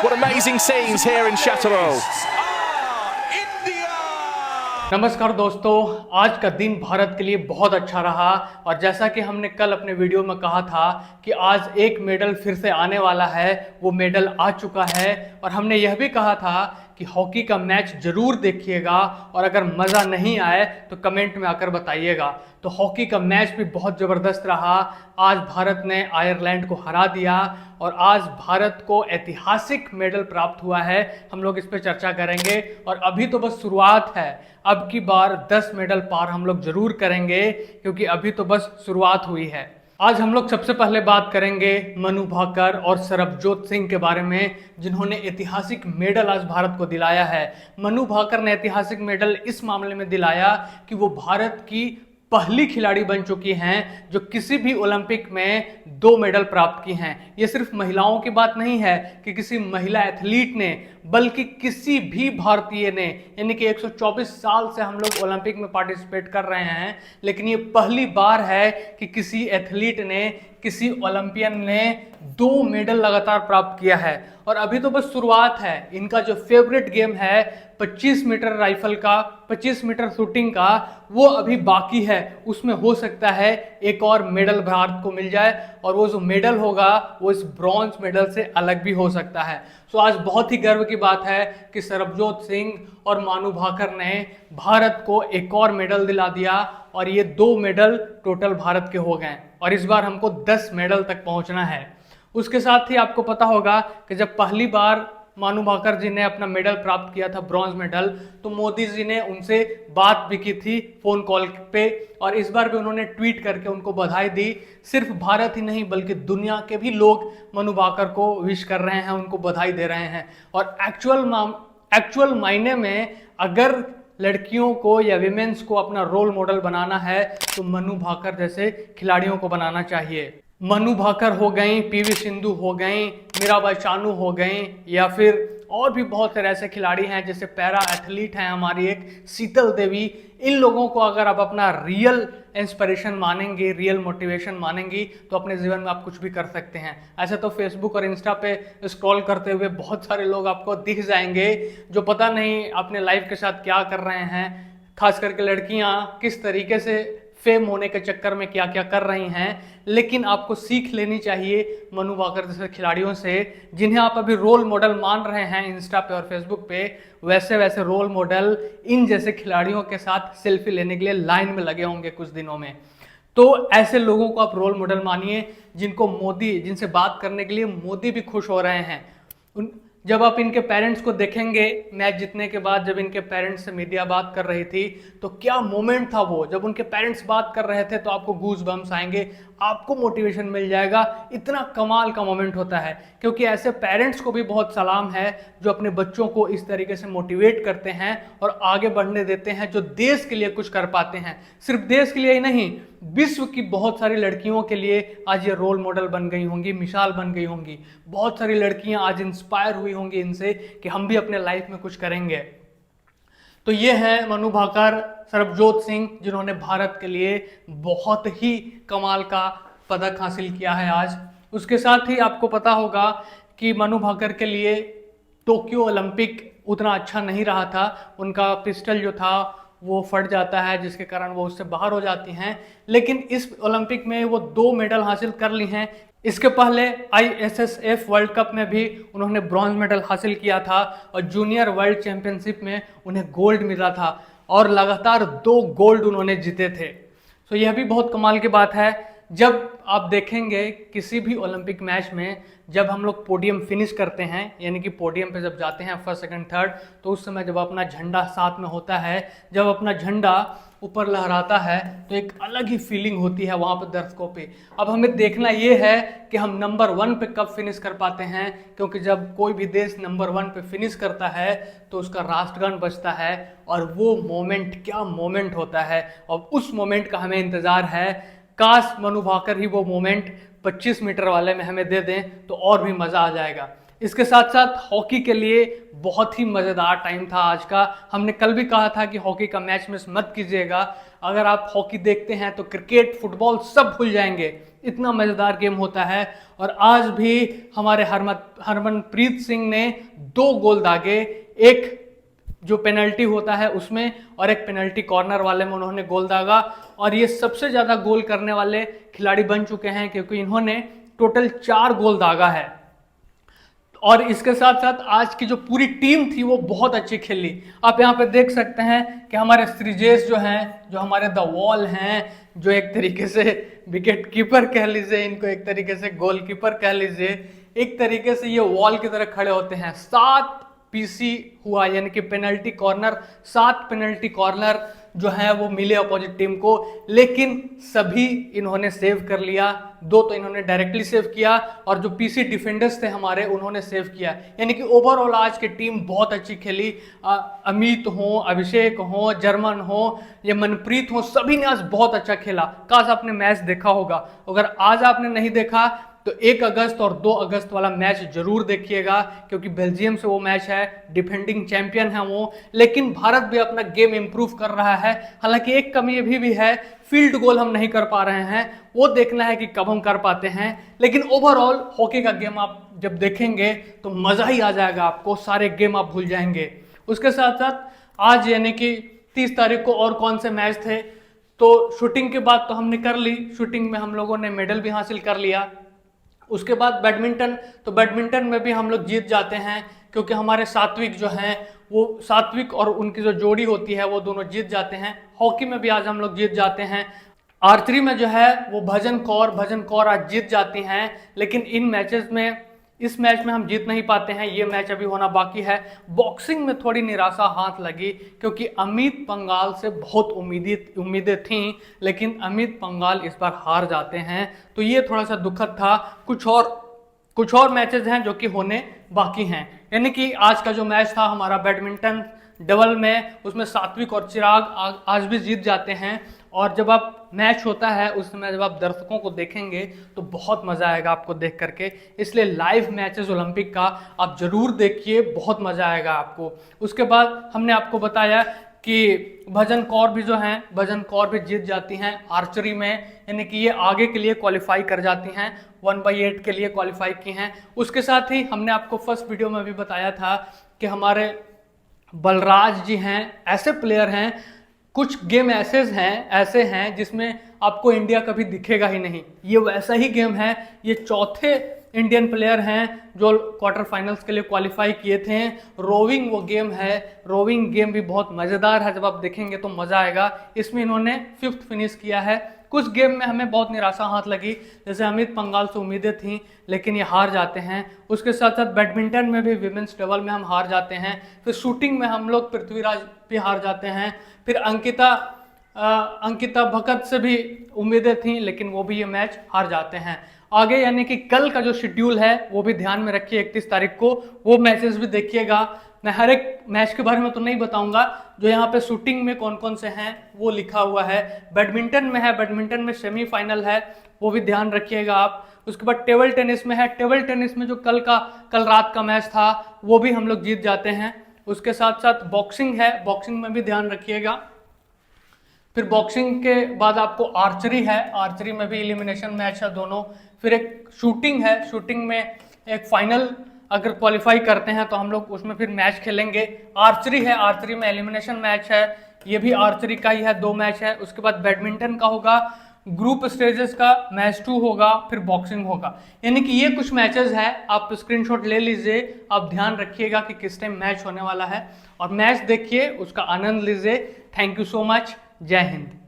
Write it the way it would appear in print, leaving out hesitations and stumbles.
What amazing scenes here in Châteauroux. नमस्कार दोस्तों, आज का दिन भारत के लिए बहुत अच्छा रहा और जैसा कि हमने कल अपने वीडियो में कहा था कि आज एक मेडल फिर से आने वाला है, वो मेडल आ चुका है। और हमने यह भी कहा था कि हॉकी का मैच जरूर देखिएगा और अगर मज़ा नहीं आए तो कमेंट में आकर बताइएगा। तो हॉकी का मैच भी बहुत ज़बरदस्त रहा। आज भारत ने आयरलैंड को हरा दिया और आज भारत को ऐतिहासिक मेडल प्राप्त हुआ है। हम लोग इस पर चर्चा करेंगे और अभी तो बस शुरुआत है। अब की बार 10 मेडल पार हम लोग जरूर करेंगे क्योंकि अभी तो बस शुरुआत हुई है। आज हम लोग सबसे पहले बात करेंगे मनु भाकर और सरबजोत सिंह के बारे में, जिन्होंने ऐतिहासिक मेडल आज भारत को दिलाया है। मनु भाकर ने ऐतिहासिक मेडल इस मामले में दिलाया कि वो भारत की पहली खिलाड़ी बन चुकी हैं जो किसी भी ओलंपिक में 2 मेडल प्राप्त की हैं। ये सिर्फ महिलाओं की बात नहीं है कि किसी महिला एथलीट ने, बल्कि किसी भी भारतीय ने, यानी कि 124 साल से हम लोग ओलंपिक में पार्टिसिपेट कर रहे हैं, लेकिन ये पहली बार है कि किसी एथलीट ने, किसी ओलंपियन ने 2 मेडल लगातार प्राप्त किया है। और अभी तो बस शुरुआत है। इनका जो फेवरेट गेम है 25 मीटर राइफल का, 25 मीटर शूटिंग का, वो अभी बाकी है। उसमें हो सकता है एक और मेडल भारत को मिल जाए और वो जो मेडल होगा वो इस ब्रॉन्ज मेडल से अलग भी हो सकता है। तो आज बहुत ही गर्व की बात है कि सरबजोत सिंह और मनु भाकर ने भारत को एक और मेडल दिला दिया और ये 2 मेडल टोटल भारत के हो गए और इस बार हमको 10 मेडल तक पहुंचना है। उसके साथ ही आपको पता होगा कि जब पहली बार मनु भाकर जी ने अपना मेडल प्राप्त किया था, ब्रॉन्ज मेडल, तो मोदी जी ने उनसे बात भी की थी फोन कॉल पे और इस बार भी उन्होंने ट्वीट करके उनको बधाई दी। सिर्फ भारत ही नहीं बल्कि दुनिया के भी लोग मनु भाकर को विश कर रहे हैं, उनको बधाई दे रहे हैं। और एक्चुअल मायने में अगर लड़कियों को या विमेंस को अपना रोल मॉडल बनाना है तो मनु भाकर जैसे खिलाड़ियों को बनाना चाहिए। मनु भाकर हो गई, पीवी सिंधु हो गई, मीराबाई चानू हो गई, या फिर और भी बहुत सारे ऐसे खिलाड़ी हैं जैसे पैरा एथलीट हैं हमारी एक शीतल देवी। इन लोगों को अगर आप अपना रियल इंस्पिरेशन मानेंगे, रियल मोटिवेशन मानेंगी, तो अपने जीवन में आप कुछ भी कर सकते हैं। ऐसे तो फेसबुक और इंस्टा पे स्क्रॉल करते हुए बहुत सारे लोग आपको दिख जाएंगे जो पता नहीं अपने लाइफ के साथ क्या कर रहे हैं, खास करके लड़कियां किस तरीके से फेम होने के चक्कर में क्या क्या कर रही हैं। लेकिन आपको सीख लेनी चाहिए मनु भाकर जैसे खिलाड़ियों से, जिन्हें आप अभी रोल मॉडल मान रहे हैं इंस्टा पे और फेसबुक पे। वैसे वैसे रोल मॉडल इन जैसे खिलाड़ियों के साथ सेल्फी लेने के लिए लाइन में लगे होंगे कुछ दिनों में। तो ऐसे लोगों को आप रोल मॉडल मानिए जिनसे बात करने के लिए मोदी भी खुश हो रहे हैं। जब आप इनके पेरेंट्स को देखेंगे मैच जीतने के बाद, जब इनके पेरेंट्स से मीडिया बात कर रही थी तो क्या मोमेंट था वो। जब उनके पेरेंट्स बात कर रहे थे तो आपको गूज बम्स आएंगे, आपको मोटिवेशन मिल जाएगा। इतना कमाल का मोमेंट होता है क्योंकि ऐसे पेरेंट्स को भी बहुत सलाम है जो अपने बच्चों को इस तरीके से मोटिवेट करते हैं और आगे बढ़ने देते हैं, जो देश के लिए कुछ कर पाते हैं। सिर्फ देश के लिए ही नहीं, विश्व की बहुत सारी लड़कियों के लिए आज ये रोल मॉडल बन गई होंगी, मिसाल बन गई होंगी। बहुत सारी लड़कियां आज इंस्पायर हुई होंगी इनसे कि हम भी अपने लाइफ में कुछ करेंगे। तो ये है मनु भाकर, सरबजोत सिंह, जिन्होंने भारत के लिए बहुत ही कमाल का पदक हासिल किया है आज। उसके साथ ही आपको पता होगा कि मनु भाकर के लिए टोक्यो ओलंपिक उतना अच्छा नहीं रहा था। उनका पिस्टल जो था वो फट जाता है जिसके कारण वो उससे बाहर हो जाती हैं। लेकिन इस ओलंपिक में वो 2 मेडल हासिल कर ली हैं। इसके पहले ISSF वर्ल्ड कप में भी उन्होंने ब्रॉन्ज मेडल हासिल किया था और जूनियर वर्ल्ड चैंपियनशिप में उन्हें गोल्ड मिला था और लगातार 2 गोल्ड उन्होंने जीते थे। तो यह भी बहुत कमाल की बात है। जब आप देखेंगे किसी भी ओलंपिक मैच में जब हम लोग पोडियम फिनिश करते हैं, यानी कि पोडियम पे जब जाते हैं फर्स्ट सेकंड थर्ड, तो उस समय जब अपना झंडा साथ में होता है, जब अपना झंडा ऊपर लहराता है तो एक अलग ही फीलिंग होती है वहाँ पर दर्शकों पे। अब हमें देखना ये है कि हम नंबर 1 पे कब फिनिश कर पाते हैं, क्योंकि जब कोई भी देश नंबर 1 पे फिनिश करता है तो उसका राष्ट्रगान बजता है और वो मोमेंट क्या मोमेंट होता है और उस मोमेंट का हमें इंतज़ार है। काश मनु भाकर ही वो मोमेंट 25 मीटर वाले में हमें दे दें तो और भी मज़ा आ जाएगा। इसके साथ साथ हॉकी के लिए बहुत ही मज़ेदार टाइम था आज का। हमने कल भी कहा था कि हॉकी का मैच मिस मत कीजिएगा। अगर आप हॉकी देखते हैं तो क्रिकेट, फुटबॉल सब भूल जाएंगे, इतना मज़ेदार गेम होता है। और आज भी हमारे हरमनप्रीत सिंह ने 2 गोल दागे, एक जो पेनल्टी होता है उसमें और एक पेनल्टी कॉर्नर वाले में उन्होंने गोल दागा। और ये सबसे ज़्यादा गोल करने वाले खिलाड़ी बन चुके हैं क्योंकि इन्होंने टोटल 4 गोल दागा है। और इसके साथ साथ आज की जो पूरी टीम थी वो बहुत अच्छी खेली। आप यहाँ पे देख सकते हैं कि हमारे श्रीजेश जो हैं, जो हमारे द वॉल हैं, जो एक तरीके से विकेट कीपर कह लीजिए, इनको एक तरीके से गोलकीपर कह लीजिए, एक तरीके से ये वॉल की तरह खड़े होते हैं। 7 पीसी हुआ, यानी कि पेनल्टी कॉर्नर, 7 पेनल्टी कॉर्नर जो है वो मिले अपोजिट टीम को, लेकिन सभी इन्होंने सेव कर लिया। 2 तो इन्होंने डायरेक्टली सेव किया और जो पीसी डिफेंडर्स थे हमारे उन्होंने सेव किया। यानी कि ओवरऑल आज की टीम बहुत अच्छी खेली। अमित हो, अभिषेक हो, जर्मन हो, ये मनप्रीत हो, सभी ने आज बहुत अच्छा खेला। काश आपने मैच देखा होगा। अगर आज आपने नहीं देखा तो 1 अगस्त और 2 अगस्त वाला मैच जरूर देखिएगा, क्योंकि बेल्जियम से वो मैच है, डिफेंडिंग चैंपियन है वो। लेकिन भारत भी अपना गेम इंप्रूव कर रहा है। हालांकि एक कमी ये भी है, फील्ड गोल हम नहीं कर पा रहे हैं, वो देखना है कि कब हम कर पाते हैं। लेकिन ओवरऑल हॉकी का गेम आप जब देखेंगे तो मजा ही आ जाएगा आपको, सारे गेम आप भूल जाएंगे। उसके साथ साथ आज यानी कि 30 तारीख को और कौन से मैच थे, तो शूटिंग की बात तो हमने कर ली, शूटिंग में हम लोगों ने मेडल भी हासिल कर लिया। उसके बाद बैडमिंटन, तो बैडमिंटन में भी हम लोग जीत जाते हैं क्योंकि हमारे सात्विक जो हैं वो, सात्विक और उनकी जो जोड़ी होती है वो दोनों जीत जाते हैं। हॉकी में भी आज हम लोग जीत जाते हैं। आर्चरी में जो है वो भजन कौर आज जीत जाती हैं, लेकिन इन मैचेस में, इस मैच में हम जीत नहीं पाते हैं, ये मैच अभी होना बाकी है। बॉक्सिंग में थोड़ी निराशा हाथ लगी क्योंकि अमित पंघाल से बहुत उम्मीदें थीं, लेकिन अमित पंघाल इस बार हार जाते हैं, तो ये थोड़ा सा दुखद था। कुछ और मैचेस हैं जो कि होने बाकी हैं। यानी कि आज का जो मैच था हमारा बैडमिंटन डबल में, उसमें सात्विक और चिराग आज भी जीत जाते हैं। और जब आप मैच होता है उस समय जब आप दर्शकों को देखेंगे तो बहुत मज़ा आएगा आपको देख करके। इसलिए लाइव मैचेस ओलंपिक का आप जरूर देखिए, बहुत मज़ा आएगा आपको। उसके बाद हमने आपको बताया कि भजन कौर भी जो हैं, भजन कौर भी जीत जाती हैं आर्चरी में, यानी कि ये आगे के लिए क्वालिफाई कर जाती हैं, 1/8 के लिए क्वालिफाई की हैं। उसके साथ ही हमने आपको फर्स्ट वीडियो में भी बताया था कि हमारे बलराज जी हैं, ऐसे प्लेयर हैं, कुछ गेम ऐसे हैं जिसमें आपको इंडिया कभी दिखेगा ही नहीं। ये वैसा ही गेम है, ये चौथे इंडियन प्लेयर हैं जो क्वार्टर फाइनल्स के लिए क्वालिफाई किए थे। रोविंग वो गेम है, रोविंग गेम भी बहुत मज़ेदार है, जब आप देखेंगे तो मज़ा आएगा। इसमें इन्होंने 5th फिनिश किया है। कुछ गेम में हमें बहुत निराशा हाथ लगी, जैसे अमित पंघाल से उम्मीदें थी लेकिन ये हार जाते हैं। उसके साथ साथ बैडमिंटन में भी विमेंस डबल में हम हार जाते हैं। फिर शूटिंग में हम लोग पृथ्वीराज भी हार जाते हैं। फिर अंकिता भगत से भी उम्मीदें थी लेकिन वो भी ये मैच हार जाते हैं। आगे यानी कि कल का जो शेड्यूल है वो भी ध्यान में रखिए, 31 तारीख को वो मैचेस भी देखिएगा। मैं हर एक मैच के बारे में तो नहीं बताऊंगा, जो यहाँ पे शूटिंग में कौन कौन से हैं वो लिखा हुआ है। बैडमिंटन में है, बैडमिंटन में सेमीफाइनल है, वो भी ध्यान रखिएगा आप। उसके बाद टेबल टेनिस में है, टेबल टेनिस में जो कल रात का मैच था वो भी हम लोग जीत जाते हैं। उसके साथ साथ बॉक्सिंग है, बॉक्सिंग में भी ध्यान रखिएगा। फिर बॉक्सिंग के बाद आपको आर्चरी है, आर्चरी में भी एलिमिनेशन मैच है दोनों। फिर एक शूटिंग है, शूटिंग में एक फाइनल अगर क्वालिफाई करते हैं तो हम लोग उसमें फिर मैच खेलेंगे। आर्चरी है, आर्चरी में एलिमिनेशन मैच है, ये भी आर्चरी का ही है, 2 मैच है। उसके बाद बैडमिंटन का होगा, ग्रुप स्टेजेस का मैच 2 होगा, फिर बॉक्सिंग होगा। यानी कि ये कुछ मैचेस है, आप स्क्रीनशॉट ले लीजिए, आप ध्यान रखिएगा कि किस टाइम मैच होने वाला है और मैच देखिए, उसका आनंद लीजिए। थैंक यू सो मच, जय हिंद।